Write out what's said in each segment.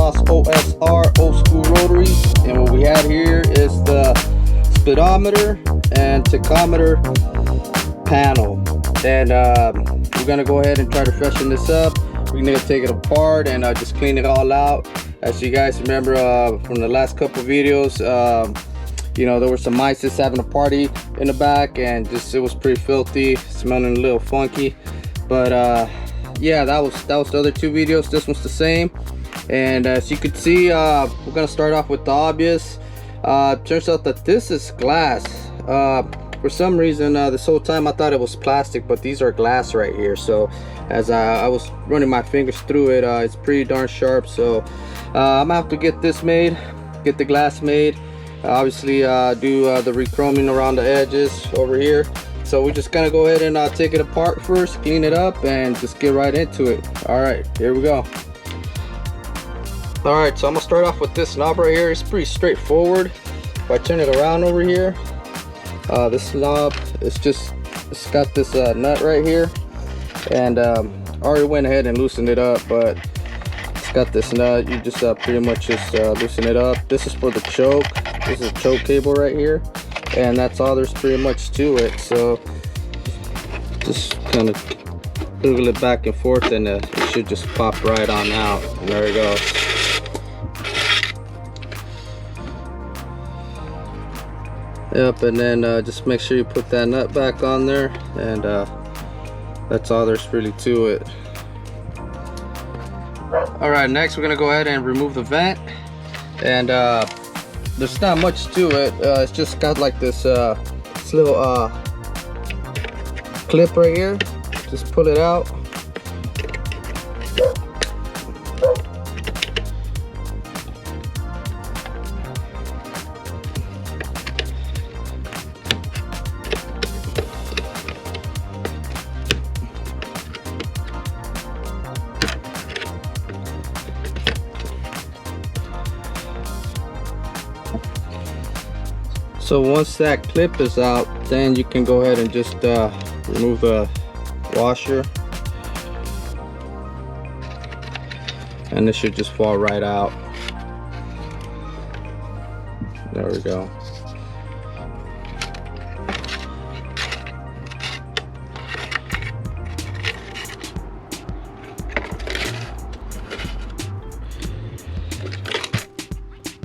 Boss OSR old school rotaries, and what we have here is the speedometer and tachometer panel. And we're gonna go ahead and try to freshen this up. We're gonna take it apart and just clean it all out. As you guys remember from the last couple videos, you know, there were some mice just having a party in the back, and just it was pretty filthy, smelling a little funky. But yeah, that was the other two videos. This one's the same. And as you can see, we're gonna start off with the obvious. Turns out that this is glass. For some reason, this whole time I thought it was plastic, but these are glass right here. So as I was running my fingers through it, it's pretty darn sharp. So I'm gonna have to get this made, get the glass made. Obviously do the re-chroming around the edges over here. So we're just gonna go ahead and take it apart first, clean it up, and just get right into it. All right, here we go. All right, so I'm gonna start off with this knob right here. It's pretty straightforward. If I turn it around over here, this knob, it's got this nut right here, and I already went ahead and loosened it up, but it's got this nut. You just pretty much just loosen it up. This is for the choke. This is a choke cable right here, and that's all there's pretty much to it. So just kind of wiggle it back and forth, and it should just pop right on out. And there it goes. Yep, and then just make sure you put that nut back on there, and that's all there's really to it. All right, next we're gonna go ahead and remove the vent, and there's not much to it. It's just got like this little clip right here. Just pull it out. So once that clip is out, then you can go ahead and just remove the washer, and it should just fall right out. There we go.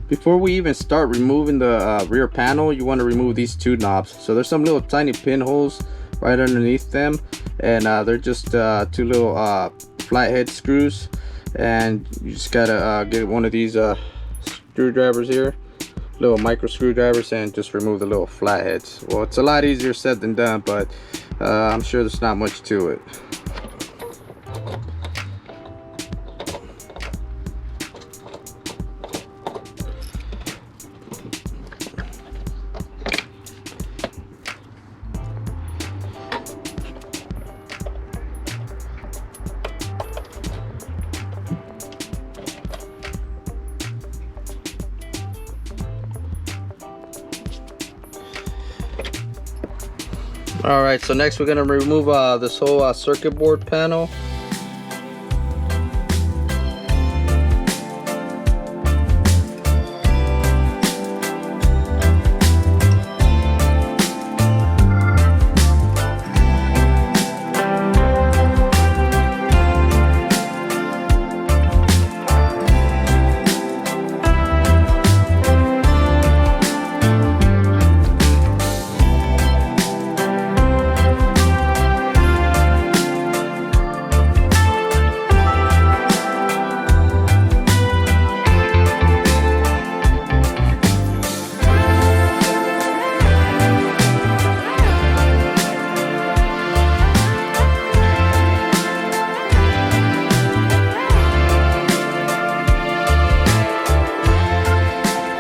Before we even start removing the rear panel, you want to remove these two knobs. So there's some little tiny pinholes right underneath them, and they're just two little flathead screws, and you just gotta get one of these screwdrivers here, little micro screwdrivers, and just remove the little flatheads. Well, it's a lot easier said than done, but I'm sure there's not much to it. All right, so next we're gonna remove this whole circuit board panel.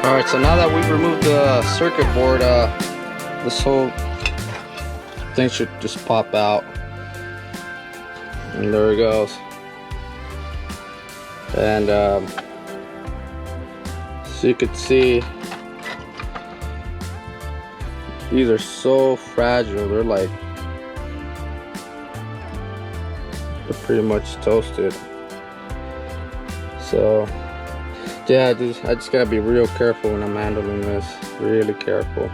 Alright, so now that we've removed the circuit board, this whole thing should just pop out. And there it goes. And so you can see, these are so fragile. They're pretty much toasted. So Yeah, I just gotta be real careful when I'm handling this. Really careful.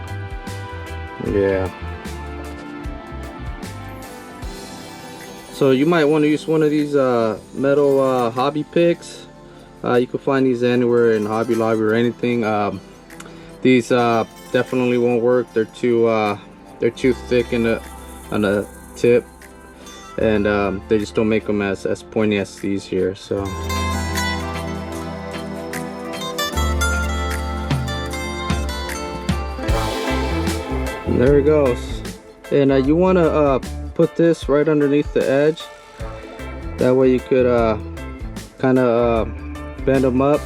Yeah. So you might want to use one of these metal hobby picks. You can find these anywhere in Hobby Lobby or anything. These definitely won't work. They're too thick on the tip, and they just don't make them as pointy as these here. So. And there it goes. And you want to put this right underneath the edge. That way you could kind of bend them up.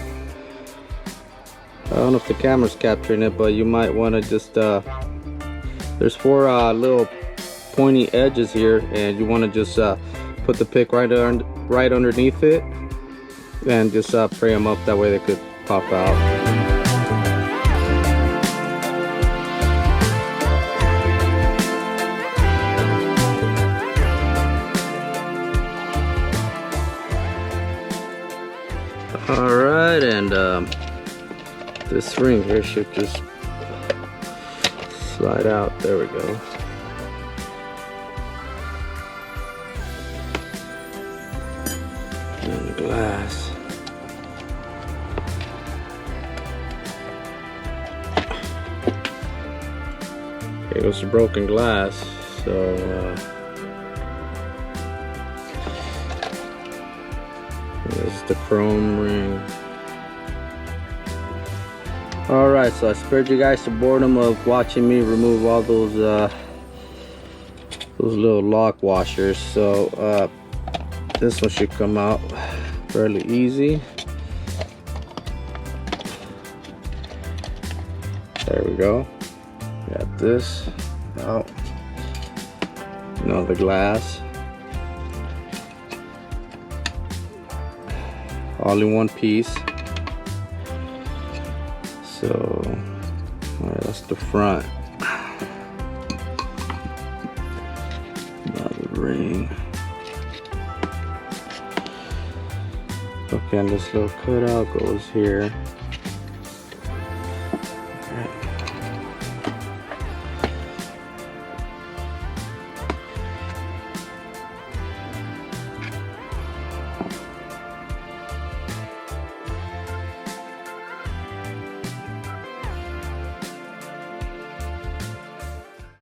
I don't know if the camera's capturing it, but you might want to just there's 4 little pointy edges here, and you want to just put the pick right underneath it and just pray them up. That way they could pop out. Alright, and this ring here should just slide out. There we go. And the glass. It was broken glass, so this is the chrome ring. Alright, so I spared you guys the boredom of watching me remove all those little lock washers. So this one should come out fairly easy. There we go. Got this out. Now the glass. All in one piece. So, alright, that's the front. Now the ring. Okay, and this little cutout goes here.